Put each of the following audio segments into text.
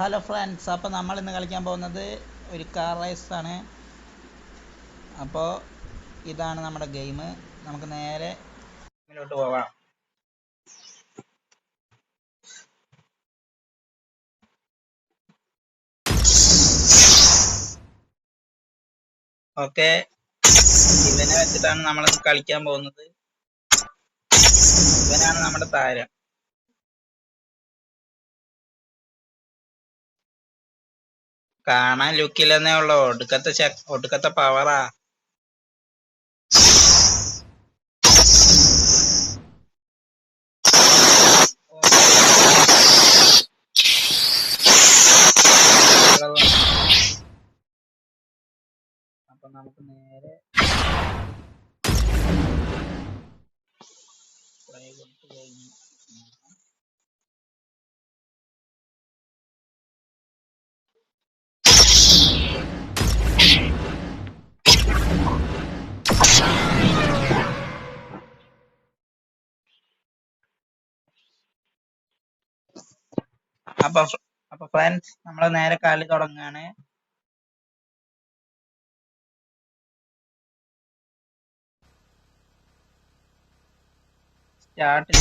Hello friends, അപ്പോൾ നമ്മൾ ഇന്ന് കളിക്കാൻ പോകുന്നത് ഒരു കാർ റേസ് ആണ്. അപ്പോൾ ഇതാണ് നമ്മുടെ ഗെയിം. നമുക്ക് നേരെ മുന്നോട്ട് പോവാം. ഓക്കെ, ഇവനെ വെച്ചിട്ടാണ് നമ്മൾ കളിക്കാൻ പോകുന്നത്. ഇവനാണ് നമ്മുടെ താരം. കാണാൻ ലുക്കില്ലെന്നേ ഉള്ളൂ, ഒടുക്കത്തെ പവറാ. അപ്പൊ നമുക്ക് നേരെ അപ്പൊ ഫ്രണ്ട്സ്, നമ്മൾ നേരെ കളി തുടങ്ങാണ്. സ്റ്റാർട്ട്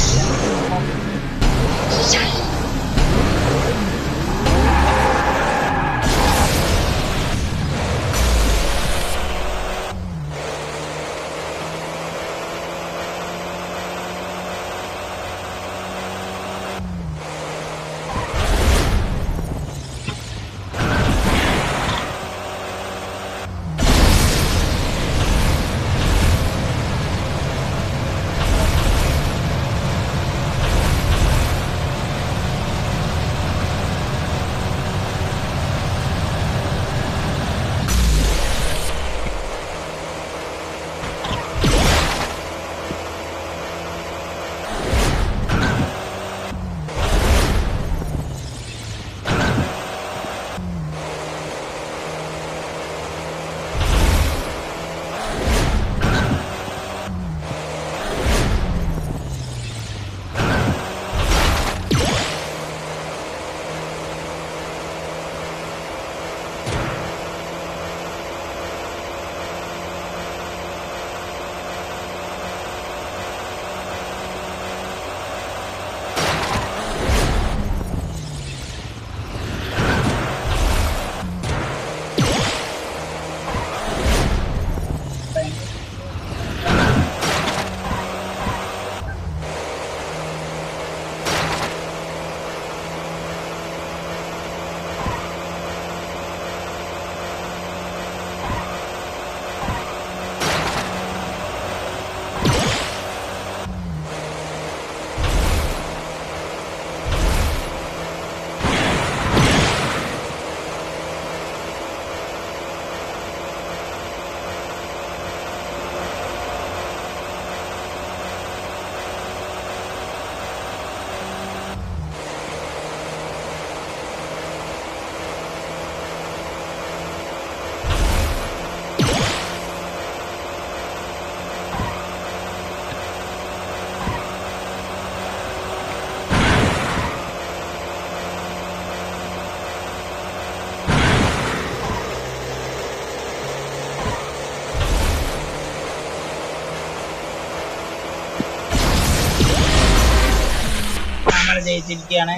ജയിച്ചിരിക്കുകയാണ്.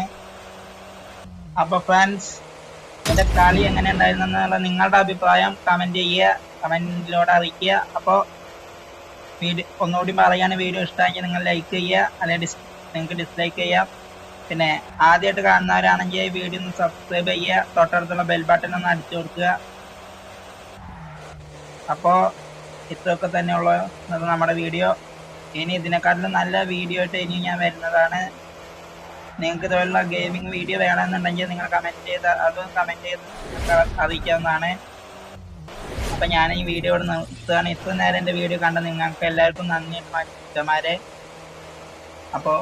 അപ്പൊ ഫ്രണ്ട്സ്, എന്റെ കളി എങ്ങനെ ഉണ്ടായിരുന്നെന്നുള്ള നിങ്ങളുടെ അഭിപ്രായം കമന്റ് ചെയ്യുക, കമന്റിലൂടെ അറിയിക്കുക. അപ്പോൾ ഒന്നുകൂടി പറയാണ്, വീഡിയോ ഇഷ്ടമാക്കി നിങ്ങൾ ലൈക്ക് ചെയ്യുക, അല്ലെങ്കിൽ നിങ്ങൾക്ക് ഡിസ്ലൈക്ക് ചെയ്യാം. പിന്നെ ആദ്യമായിട്ട് കാണുന്നവരാണെങ്കിൽ വീഡിയോ ഒന്ന് സബ്സ്ക്രൈബ് ചെയ്യുക, തൊട്ടടുത്തുള്ള ബെൽ ബട്ടൺ ഒന്ന് അടിച്ചു കൊടുക്കുക. അപ്പോൾ ഇത്രയൊക്കെ തന്നെയുള്ള നമ്മുടെ വീഡിയോ. ഇനി ഇതിനെക്കാട്ടിലും നല്ല വീഡിയോ ആയിട്ട് ഇനി ഞാൻ വരുന്നതാണ്. നിങ്ങൾക്ക് ഇതുപോലുള്ള ഗെയിമിംഗ് വീഡിയോ വേണമെന്നുണ്ടെങ്കിൽ നിങ്ങൾ കമന്റ് ചെയ്ത് അറിയിക്കാവുന്നതാണ്. അപ്പം ഞാൻ ഈ വീഡിയോ ഇവിടെ നിർത്തുകയാണ്. ഇത്ര നേരം എൻ്റെ വീഡിയോ കണ്ട നിങ്ങൾക്ക് എല്ലാവർക്കും നന്ദി, മറ്റന്മാരെ. അപ്പോൾ